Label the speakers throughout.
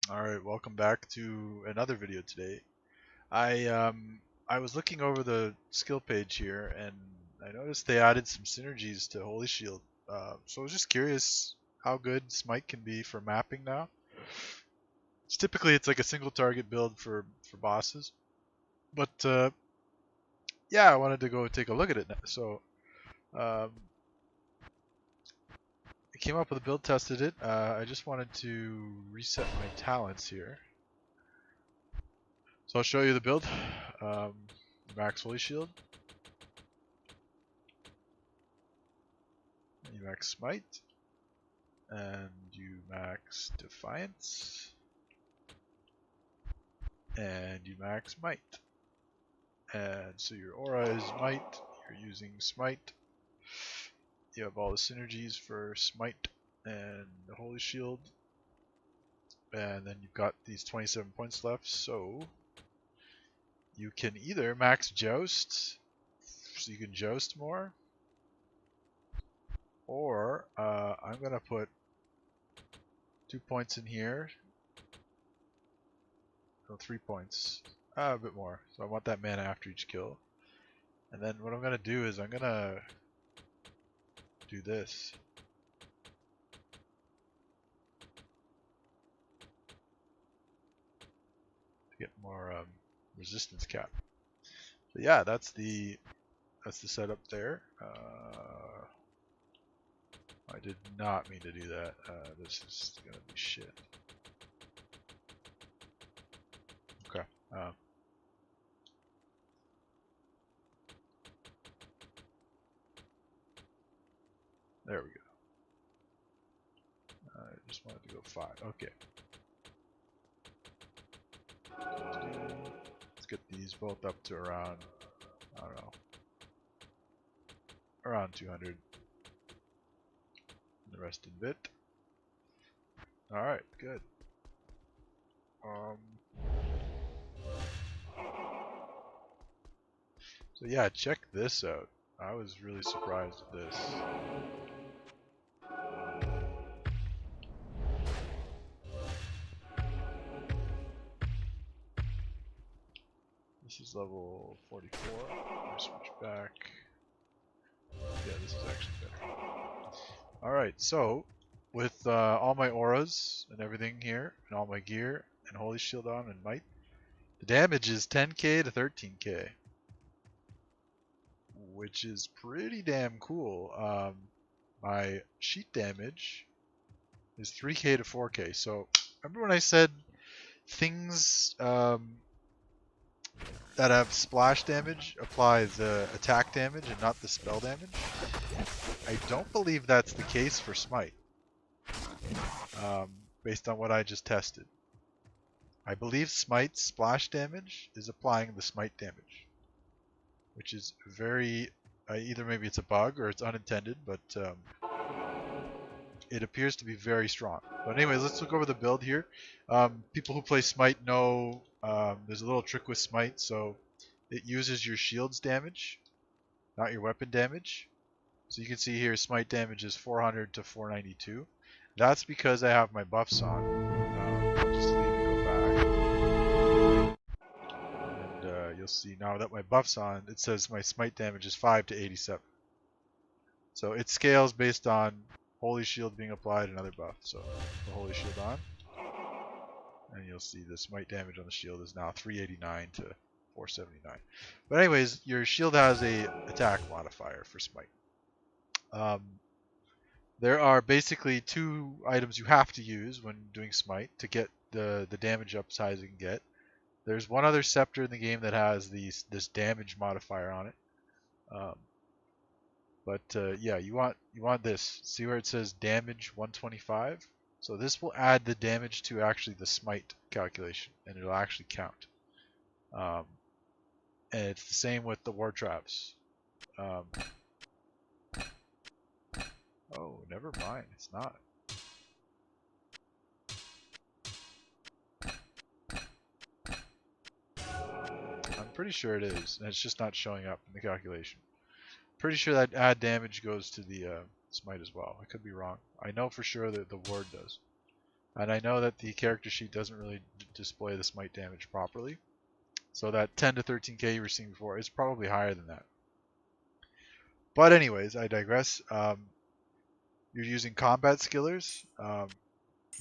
Speaker 1: Alright, welcome back to another video today. I was looking over the skill page here and I noticed they added some synergies to Holy Shield. So I was just curious how good Smite can be for mapping now. Typically it's like a single target build for bosses. But yeah, I wanted to go take a look at it now. So um, I came up with a build, tested it. I just wanted to reset my talents here. So I'll show you the build. Max Holy Shield. You max Smite. And you max Defiance. And you max Might. And so your aura is Might. You're using Smite. You have all the synergies for Smite and the Holy Shield. And then you've got these 27 points left. So you can either max Joust, so you can joust more, or I'm going to put 2 points in here. No, 3 points. A bit more. So I want that mana after each kill. And then what I'm going to do is I'm going to do this. To get more resistance cap. So yeah, that's the setup there. I did not mean to do that. This is going to be shit. Okay. There we go. I just wanted to go 5. Okay. Let's get these both up to around, I don't know, around 200. The rest in bit. Alright, good. So yeah, check this out. I was really surprised at this. This is level 44. I'll switch back. Yeah, this is actually better. Alright, so with all my auras and everything here, and all my gear, and Holy Shield on, and Might, the damage is 10k to 13k. Which is pretty damn cool. My sheet damage is 3k to 4k. So remember when I said things that have splash damage apply the attack damage and not the spell damage? I don't believe that's the case for Smite, based on what I just tested. I believe Smite's splash damage is applying the Smite damage, which is very, either maybe it's a bug or it's unintended, but it appears to be very strong. But anyways, let's look over the build here. People who play Smite know there's a little trick with Smite. So it uses your shield's damage, not your weapon damage. So you can see here Smite damage is 400 to 492. That's because I have my buffs on. I'll just leave and go back. And you'll see now that my buff's on, it says my Smite damage is 5 to 87. So it scales based on Holy Shield being applied and other buff. So the Holy Shield on, and you'll see the Smite damage on the shield is now 389 to 479. But anyways, your shield has a attack modifier for Smite. There are basically 2 items you have to use when doing Smite to get the damage up as high as you can get. There's one other scepter in the game that has this damage modifier on it. Yeah, you want this. See where it says damage 125? So this will add the damage to actually the Smite calculation, and it'll actually count. And it's the same with the War Traps. Oh, never mind. It's not. I'm pretty sure it is, and it's just not showing up in the calculation. Pretty sure that add damage goes to the Smite as well. I could be wrong. I know for sure that the Ward does. And I know that the character sheet doesn't really display the smite damage properly. So that 10 to 13k you were seeing before is probably higher than that. But anyways, I digress. You're using combat skillers.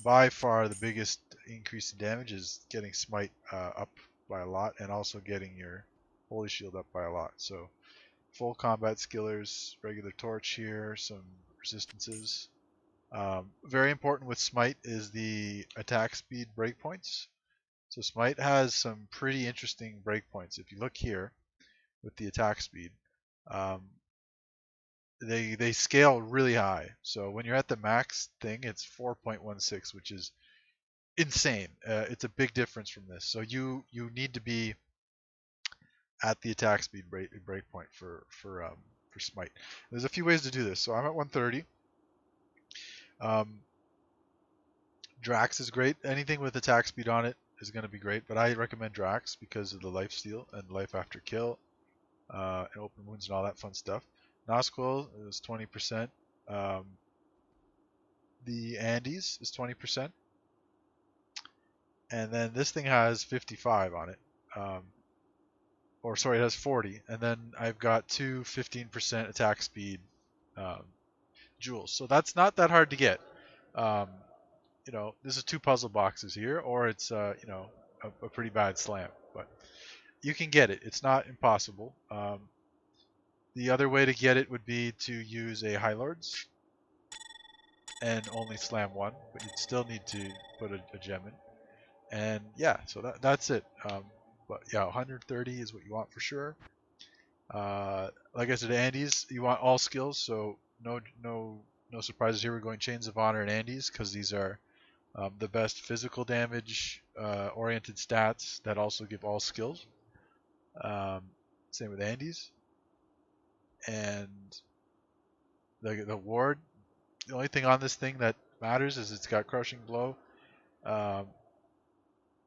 Speaker 1: By far the biggest increase in damage is getting smite up by a lot, and also getting your holy shield up by a lot. So full combat skillers, regular torch here, some resistances. Very important with smite is the attack speed breakpoints. So smite has some pretty interesting breakpoints. If you look here with the attack speed, they scale really high. So when you're at the max thing, it's 4.16, which is insane. It's a big difference from this. So you need to be at the attack speed breakpoint for smite. There's a few ways to do this. So I'm at 130. Drax is great. Anything with attack speed on it is going to be great, but I recommend Drax because of the life steal and life after kill, and open wounds and all that fun stuff. Nazgul is 20%. The Andes is 20%. And then this thing has 55 on it. Or sorry, it has 40. And then I've got two 15% attack speed jewels. So that's not that hard to get. You know, this is 2 puzzle boxes here, or it's you know, a pretty bad slam. But you can get it. It's not impossible. The other way to get it would be to use a High Lords and only slam 1, but you'd still need to put a gem in. And yeah, so that's it. But yeah, 130 is what you want for sure. Like I said, Andes, you want all skills, so no surprises here. We're going Chains of Honor and Andes because these are the best physical damage oriented stats that also give all skills. Same with Andes. And the ward, the only thing on this thing that matters is it's got Crushing Blow, and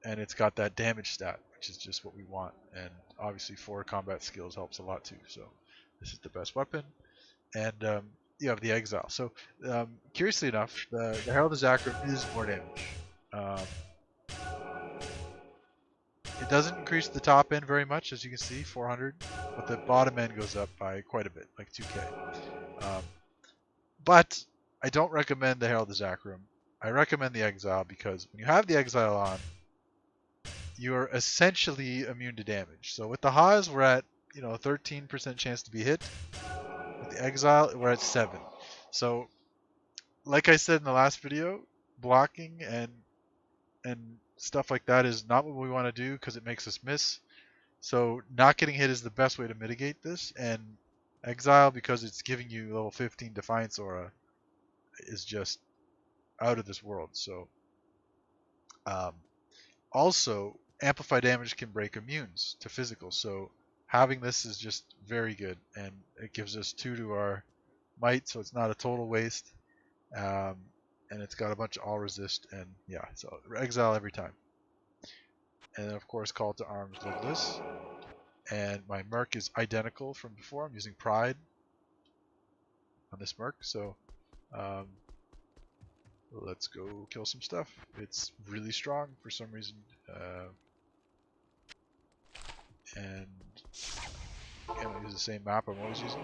Speaker 1: it's got that damage stat, which is just what we want. And obviously 4 combat skills helps a lot too. So this is the best weapon. And you have the Exile. So curiously enough, the Herald of Zakrim is more damage. It doesn't increase the top end very much, as you can see, 400, but the bottom end goes up by quite a bit, like 2k. But I don't recommend the Herald of Zakrim. I recommend the Exile because when you have the Exile on, you're essentially immune to damage. So with the Haas, we're at 13% chance to be hit. With the Exile, we're at 7. So, like I said in the last video, blocking and stuff like that is not what we want to do because it makes us miss. So not getting hit is the best way to mitigate this, and Exile, because it's giving you level 15 Defiance Aura, is just out of this world. So also amplify damage can break immunes to physical, so having this is just very good, and it gives us 2 to our might, so it's not a total waste. And it's got a bunch of all resist, and yeah, so Exile every time. And then of course Call to Arms Lidless. And my Merc is identical from before. I'm using Pride on this Merc, so let's go kill some stuff. It's really strong for some reason. And again, I'll use the same map I'm always using.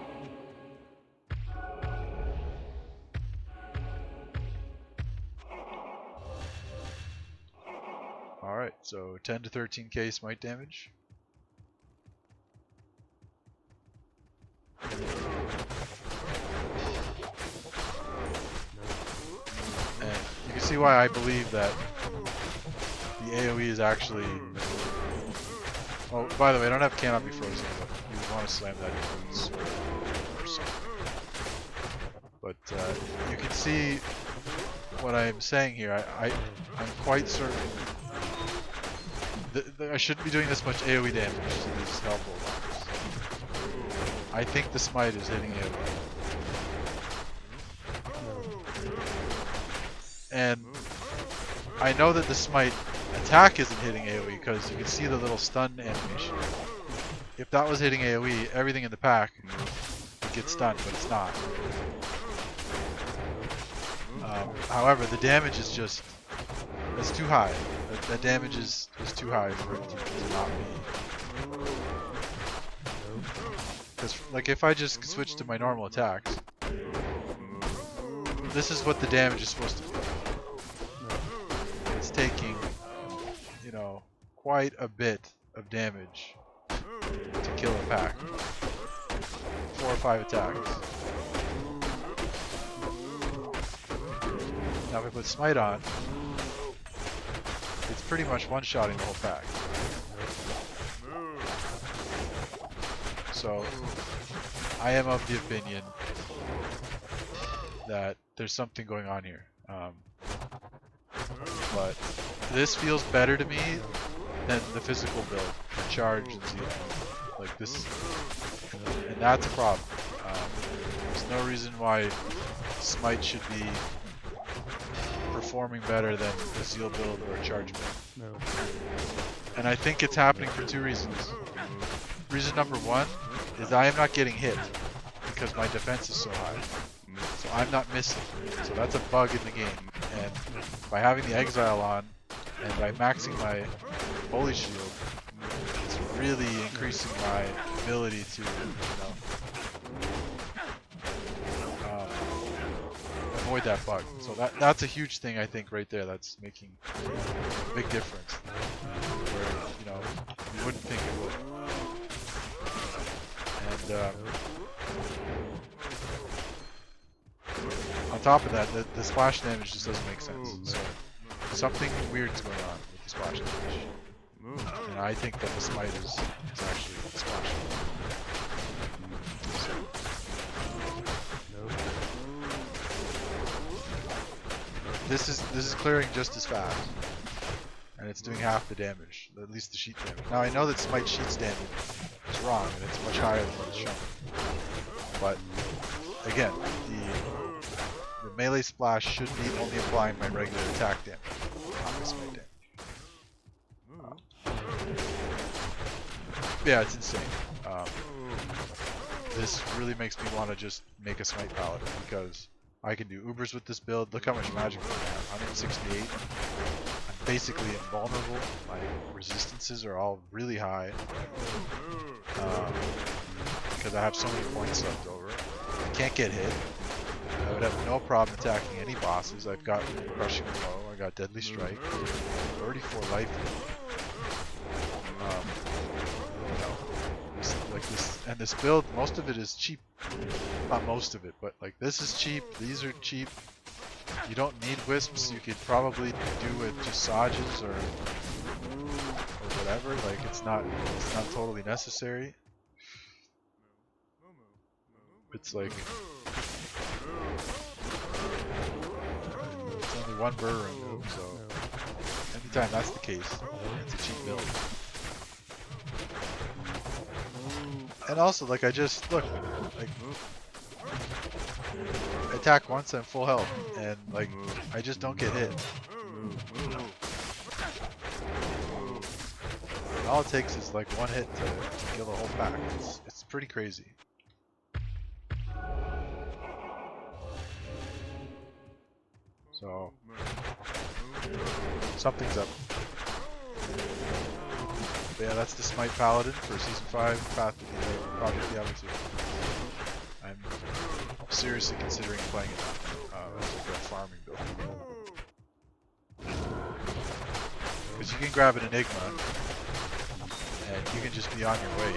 Speaker 1: Alright, so 10 to 13k smite damage. And you can see why I believe that the AoE is actually... Oh, by the way, I don't have cannot be frozen, but you would want to slam that into its But you can see what I'm saying here. I'm quite certain I shouldn't be doing this much AoE damage to these Hellbolt. I think the Smite is hitting AoE. And I know that the Smite attack isn't hitting AoE because you can see the little stun animation. If that was hitting AoE, everything in the pack would get stunned, but it's not. However, the damage is just That's too high. That damage is too high for it to not be. Because like if I just switch to my normal attacks, this is what the damage is supposed to be. It's taking, you know, quite a bit of damage to kill a pack. 4 or 5 attacks. Now if I put Smite on, it's pretty much one-shotting the whole pack. So, I am of the opinion that there's something going on here. But this feels better to me than the physical build, the charge and zeal. Like this, and that's a problem. There's no reason why Smite should be performing better than a zeal build or a charge build.
Speaker 2: No.
Speaker 1: And I think it's happening for 2 reasons. Reason number 1 is I am not getting hit because my defense is so high. So I'm not missing. So that's a bug in the game. And by having the Exile on and by maxing my Holy Shield, it's really increasing my ability to, avoid that bug. So that's a huge thing I think right there. That's making a big difference. Where, you wouldn't think it would. And on top of that, the splash damage just doesn't make sense. So something weird's going on with the splash damage. And I think that the Smite is actually splash. This is clearing just as fast. And it's doing half the damage, at least the sheet damage. Now I know that Smite sheets damage is wrong, and it's much higher than what it's shown. But again, the melee splash should be only applying my regular attack damage, not my Smite damage. Yeah, it's insane. This really makes me want to just make a Smite Paladin because I can do Ubers with this build. Look how much magic I have. 168. I'm basically invulnerable. My resistances are all really high. Because I have so many points left over. I can't get hit. I would have no problem attacking any bosses. I've got Crushing Blow. I got Deadly Strike. 34 life. And this build, most of it is cheap. Not most of it, but like this is cheap. These are cheap. You don't need wisps. You could probably do with just Sages or whatever. Like it's not totally necessary. It's like it's only 1 burr room, so anytime that's the case, it's a cheap build. And also, like I just look, like attack once I'm full health, and like I just don't get hit. And all it takes is like 1 hit to kill the whole pack. It's pretty crazy. So something's up. But yeah, that's the Smite Paladin for Season 5, Path to Project Diablo 2. I'm seriously considering playing it as like a farming build. Because you can grab an Enigma, and you can just be on your way.